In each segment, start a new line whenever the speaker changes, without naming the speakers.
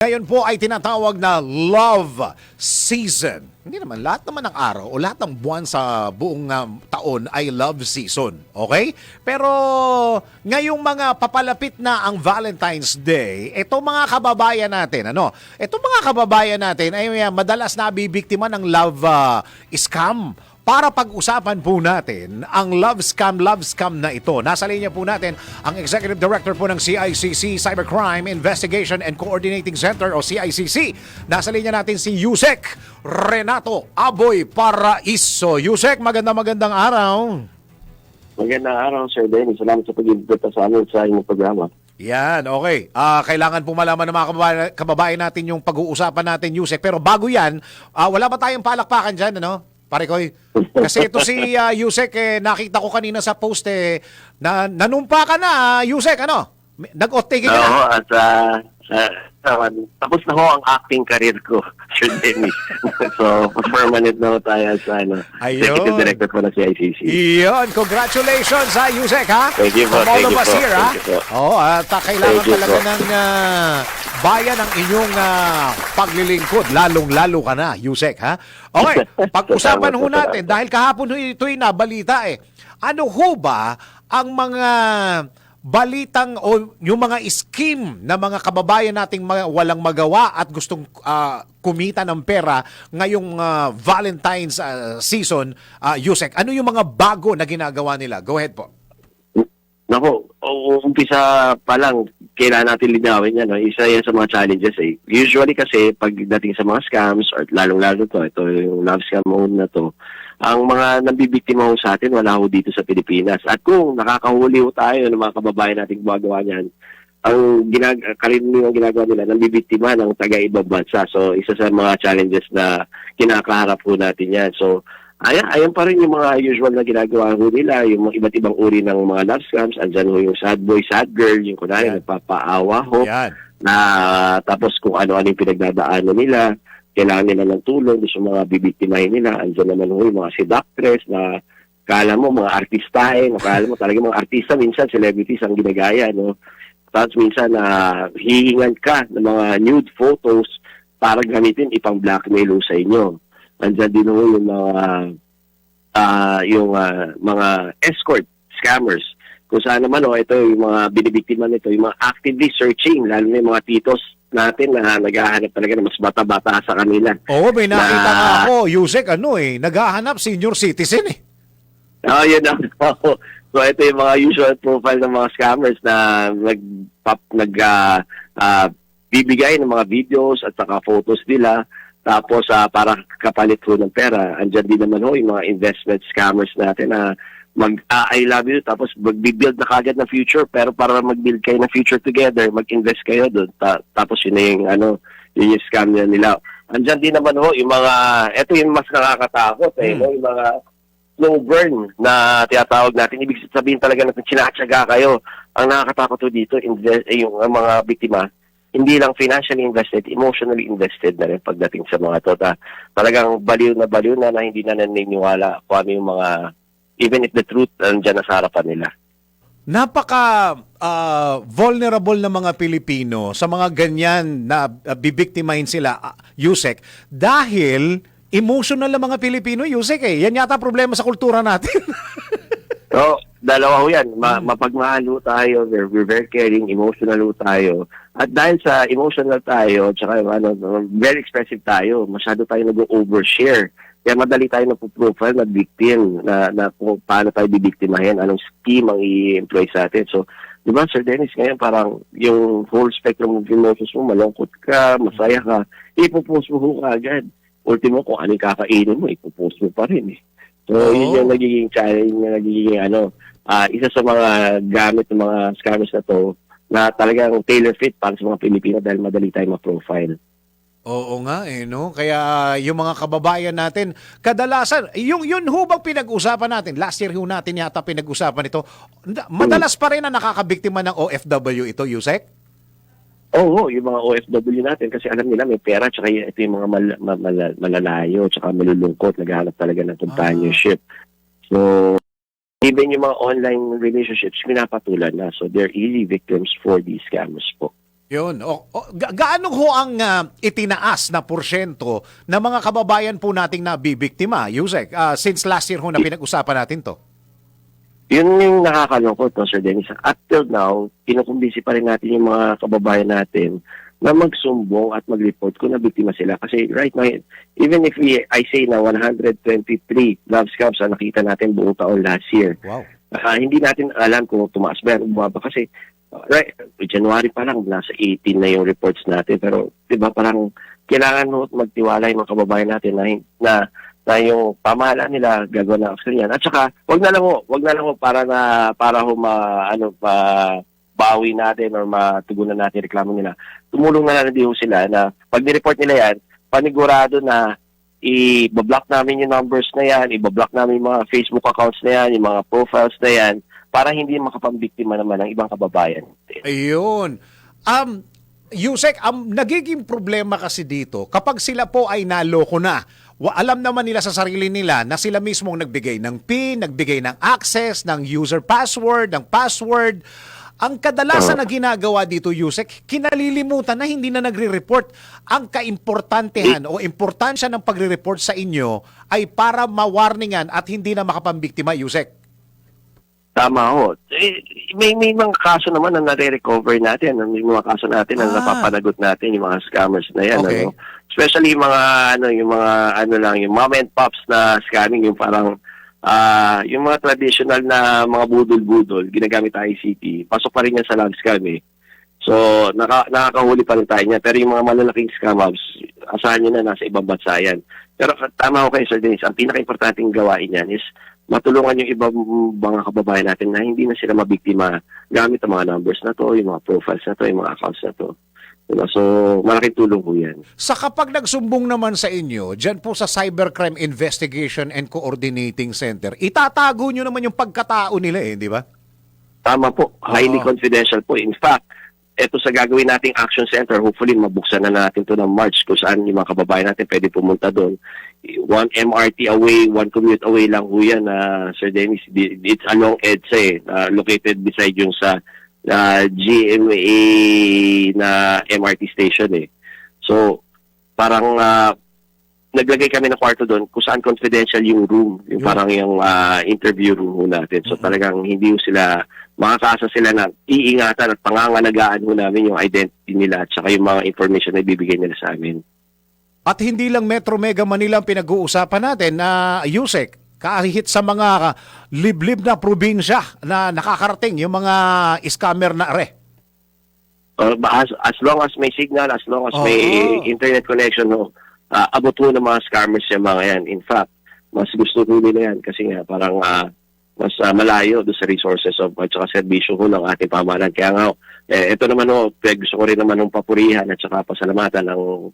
Ngayon po ay tinatawag na love season. Hindi naman, lahat naman ng araw o lahat ng buwan sa buong taon ay love season. Okay? Pero ngayong mga papalapit na ang Valentine's Day, itong mga kababayan natin, Itong mga kababayan natin ay madalas nabibiktima ng love scam. Para pag-usapan po natin ang love scam na ito. Nasa linya po natin ang Executive Director po ng CICC Cybercrime Investigation and Coordinating Center o CICC. Nasa linya natin si Yusek Renato Aboy Paraiso. Yusek, magandang araw.
Magandang araw, Sir Dennis. Salamat sa pag-ibigay sa amin sa inyong programa.
Yan, okay. Kailangan po malaman ng mga kababayan natin yung pag-uusapan natin, Yusek. Pero bago yan, wala ba tayong palakpakan dyan, Pare Koy? Kasi ito si Yusek, nakita ko kanina sa post na nanumpa ka na, Yusek, Nag-off-taking ka na?
Oo, at tapos na ho ang acting career ko, Sir Dennis. So, permanent na ho tayo as Executive Director po ng CICC.
Iyon, congratulations ha, Yusek, ha?
Thank you po,
From all
thank
of
you
us
po.
here, ha?
Thank you po.
Oo, at kailangan
Thank you
talaga
po.
ng bayan ng inyong paglilingkod. Lalong-lalo ka na, Yusek, ha? Okay, pag-usapan ho natin, dahil kahapon ito'y nabalita Ano ho ba ang mga balitang o yung mga scheme na mga kababayan nating walang magawa at gustong kumita ng pera ngayong Valentine's season, Yusek? Ano yung mga bago na ginagawa nila? Go ahead po.
Nako, umpisa pa lang, kailangan natin linawin yan. Isa yan sa mga challenges. Usually kasi, pagdating sa mga scams, or lalong-lalo ito yung love scam mode na to, ang mga nabibiktima ho sa atin, wala ho dito sa Pilipinas. At kung nakakahuli ho tayo ng mga kababayan nating gumagawa niyan, ang karaniwang ginagawa nila, nabibiktima ng taga-ibang bansa. So, isa sa mga challenges na kinakaharap ho natin yan. So, ayan pa rin yung mga usual na ginagawa ho nila, yung mga iba't ibang uri ng mga love scams. Andyan ho yung sad boy, sad girl, yung kunwari nagpapaawa ho.
Yan.
Na tapos kung ano-ano yung pinagdadaanan nila, kailangan nila ng tulong sa mga bibiktimahin nila. Andyan naman ho yung mga seductress na kala mo mga artistahin, kala mo talaga mga artista, minsan celebrities ang ginagaya, Tapos minsan hihingan ka ng mga nude photos para gamitin ipang blackmail sa inyo. Andyan din ho yung mga escort scammers. Kung saan naman ito yung mga binibiktima nito, yung mga actively searching, lalo na yung mga titos natin na naghahanap talaga ng mas bata-bata sa kanila.
Oo, may nakita nga ako, Yusek, naghahanap senior citizen
Yun na. So ito yung mga usual profile ng mga scammers na bibigay ng mga videos at saka photos nila. Tapos para kapalit ho ng pera. Andyan din naman ho yung mga investment scammers natin na I love you, tapos mag-build na kagad ng future, pero para mag-build kayo ng future together, mag-invest kayo doon. Tapos yun na yung scam nila. Andyan din naman ho yung mga, ito yung mas nakakatakot, yung mga slow burn na tinatawag natin. Ibig sabihin talaga natin, sinatsaga kayo. Ang nakakatakot ho dito, yung mga biktima, hindi lang financially invested, emotionally invested na rin pagdating sa mga to. Talagang baliw na hindi na naniniwala kung ano yung mga, even if the truth nandiyan na sa harapan nila.
Napaka vulnerable na mga Pilipino sa mga ganyan na bibiktimahin sila, Yusek, dahil emotional na mga Pilipino, Yusek Yan yata problema sa kultura natin.
So, dalawa ho yan. Mapagmahal ho tayo, we're very caring, emotional ho tayo. At dahil sa emotional tayo, tsaka very expressive tayo, masyado tayo nag-overshare. Kaya madali tayo na-profile, mag-victim na kung paano tayo bibiktimahin, anong scheme ang i-employ sa atin. So, di ba, Sir Dennis, ngayon parang yung whole spectrum of emotions mo, malungkot ka, masaya ka, ipopost mo ho agad. Ultimo, kung anong kakainin mo, ipopost mo pa rin So, yun yung nagiging challenge, nagiging isa sa mga gamit ng mga scammers na to, na talagang tailor-fit para sa mga Pilipino dahil madali tayo ma-profile.
Oo nga Kaya yung mga kababayan natin, kadalasan, yun ho bang pinag-usapan natin? Last year ho natin yata pinag-usapan ito. Madalas pa rin na nakakabiktima ng OFW ito, Yusek?
Oo, yung mga OFW natin kasi alam nila may pera, tsaka ito yung mga malalayo, tsaka malulungkot, naghahanap talaga ng companionship. So, even yung mga online relationships, pinapatulan na. So, they're easy victims for these scammers po.
Yun. Gaano ho ang itinaas na porsyento ng mga kababayan po nating nabibiktima, Yusek? Since last year ho na pinag-usapan natin to.
Yun yung nakakalungkot, no, Sir Dennis. Up till now, kinukumbisi pa rin natin yung mga kababayan natin na magsumbong at mag-report kung nabiktima sila. Kasi right now, even if I say na 123 love scams na nakita natin buong taon last year,
Wow.
hindi natin alam kung tumaas ba o bumaba kasi right, January pa lang, nasa 18 na yung reports natin. Pero, di ba, parang kailangan mo magtiwala yung mga kababayan natin na yung pamahalaan nila gagawa ng action yan. At saka, wag na lang ho para ho bawi natin or matugunan natin reklamo nila. Tumulong na lang din ho sila na pag ni-report nila yan, panigurado na i-block namin yung numbers na yan, i-block namin yung mga Facebook accounts na yan, yung mga profiles na yan, para hindi makapambiktima naman ng ibang kababayan.
Ayun. Yusek, nagiging problema kasi dito, kapag sila po ay naloko na, alam naman nila sa sarili nila na sila mismong nagbigay ng PIN, nagbigay ng access, ng user password, ng password. Ang kadalasan na ginagawa dito, Yusek, kinalilimutan na hindi na nagre-report. Ang kaimportantehan o importansya ng pagre-report sa inyo ay para ma-warningan at hindi na makapambiktima, Yusek.
Tama ho. May mga kaso naman na nare-recover natin. May mga kaso natin na napapanagot natin yung mga scammers na yan.
Okay.
Ano? Especially yung mom and pops na scamming, yung parang yung mga traditional na mga budol-budol, ginagamit ICT, pasok pa rin yan sa love scam eh. So, nakakahuli pa rin tayo niya. Pero yung mga malalaking scam-ups, asahan nyo na nasa ibang bansa yan. Pero tama ko kayo, Sir Dennis, ang pinaka-importanting gawain yan is matulungan yung ibang mga kababayan natin na hindi na sila mabiktima gamit ang mga numbers na to, yung mga profiles na to, yung mga accounts na to. So, malaking tulong po yan.
Sa kapag nagsumbong naman sa inyo, dyan po sa Cybercrime Investigation and Coordinating Center, itatago nyo naman yung pagkatao nila di ba?
Tama po. Highly confidential po. In fact, eto sa gagawin nating action center, hopefully mabuksan na natin to ng March kung saan yung mga kababayan natin pwede pumunta doon. 1 MRT away, 1 commute away lang ho yan, Sir Dennis. It's along EDSA located beside yung sa GMA na MRT station So, parang naglagay kami ng kwarto doon kung saan confidential yung room, yung parang yung interview room natin. So, talagang hindi sila makakaasa sila na iingatan at pangangalagaan ho namin yung identity nila at saka yung mga information na ibibigay nila sa amin.
At hindi lang Metro Mega Manila ang pinag-uusapan natin na Yusek, kahit sa mga liblib na probinsya na nakakarating yung mga scammer na
As long as may signal, as long as may internet connection, abot ho ng mga scammers yung mga yan. In fact, mas gusto ko nila yan kasi nga parang mas malayo doon sa resources at saka serbisyo ho ng ating pamahalaan. Kaya nga, ito naman gusto ko rin naman ng papurihan at saka pasalamatan ang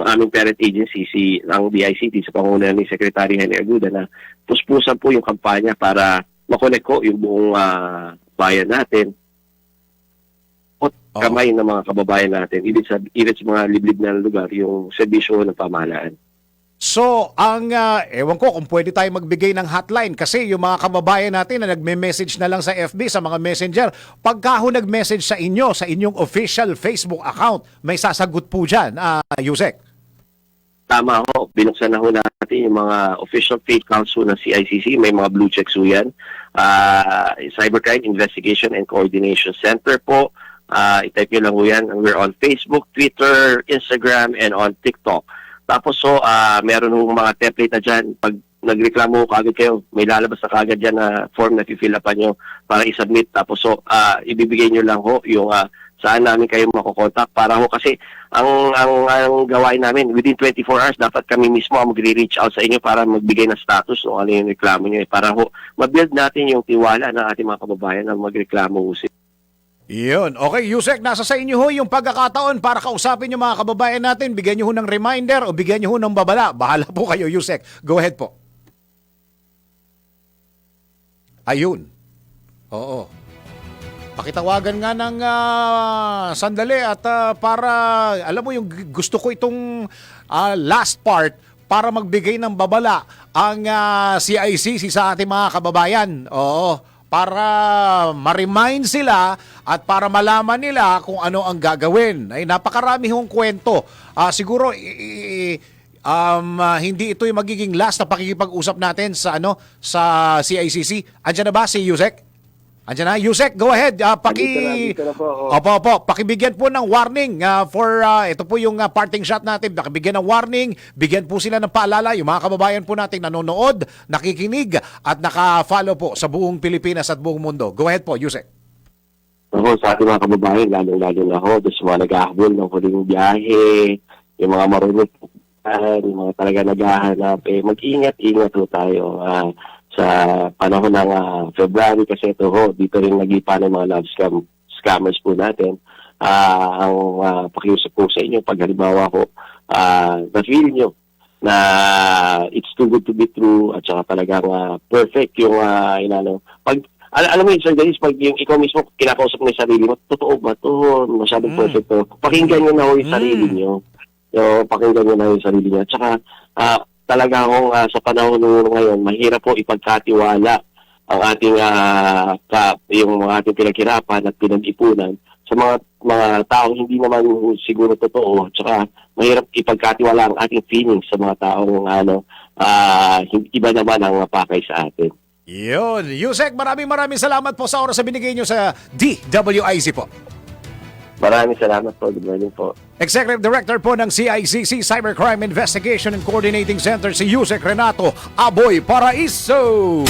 aming parent agency, ang DICT, sa pangunahan ni Secretary Henry Aguda na puspusan po yung kampanya para makonect ko yung buong bayan natin at kamay ng mga kababayan natin. Ibig sa mga liblib na lugar, yung serbisyo ng pamahalaan.
So, ewan ko kung pwede tayo magbigay ng hotline kasi yung mga kababayan natin na nagme-message na lang sa FB, sa mga messenger, pagka ho nag-message sa inyo, sa inyong official Facebook account, may sasagot po dyan, Yusek.
Tama ho, binuksan na ho natin yung mga official page accounts ho ng CICC, may mga blue checks ho yan. Cybercrime Investigation and Coordination Center po, i-type nyo lang ho yan. We're on Facebook, Twitter, Instagram, and on TikTok. Tapos meron hong mga template na dyan. Pag nagreklamo kagad kayo, may lalabas na kagad dyan na form na fill upan nyo para i-submit. Tapos ibibigay nyo lang ho yung saan namin kayo makokontak. Para ho kasi ang gawain namin, within 24 hours, dapat kami mismo ang magre-reach out sa inyo para magbigay ng status o ano yung reklamo nyo. Para ho, mabuild natin yung tiwala ng ating mga kababayan na magreklamo ho sila.
Yun. Okay, Yusek, nasa sa inyo ho yung pagkakataon para kausapin yung mga kababayan natin. Bigyan nyo ho ng reminder o bigyan nyo ho ng babala. Bahala po kayo, Yusek. Go ahead po. Ayun. Oo. Pakitawagan nga ng sandali at para, alam mo yung gusto ko itong last part para magbigay ng babala ang CICC sa ating mga kababayan. Oo. para ma-remind sila at para malaman nila kung ano ang gagawin. Ay napakarami hong kwento. Siguro hindi ito yung magiging last na pakikipag-usap natin sa sa CICC. Andiyan na ba si Yusek? Andiyan na, Yusek, go ahead.
Dito na po, oh.
Opo. Pakibigyan po ng warning for ito po yung parting shot natin. Pakibigyan ng warning, bigyan po sila ng paalala yung mga kababayan po nating nanonood, nakikinig at naka-follow po sa buong Pilipinas at buong mundo. Go ahead po, Yusek.
Ako, sa ating mga kababayan, lalo na ako, sa mga nag-ahabol ng huling biyahe, yung mga marunong, yung mga talaga naghahanap, mag-ingat-ingat po tayo sa panahon ng February kasi ito dito rin nagipa ng mga scammers po natin. Ang pakiusap po sa inyo, pag halimbawa ko, na-feel nyo na it's too good to be true at saka talagang perfect yung alam mo yun, Sir Dennis, pag yung ikaw mismo kinakausap mo yung sarili mo, totoo ba ito? Masyadong perfect to. Pakinggan nyo na yung sarili nyo. Pakinggan nyo na yung sarili nyo. At saka, talaga akong sa panahon ngayon, mahirap po ipagkatiwala ang ating yung mga ating pinaghirapan at pinag-ipunan sa mga taong hindi naman siguro totoo. Tsaka mahirap ipagkatiwala ang ating feelings sa mga taong iba naman ang pakay sa atin.
Yun. Yusek, maraming salamat po sa oras na binigay nyo sa DWIZ po.
Maraming salamat po. Good morning po.
Executive Director po ng CICC Cybercrime Investigation and Coordinating Center si Yusek Renato Aboy Paraiso.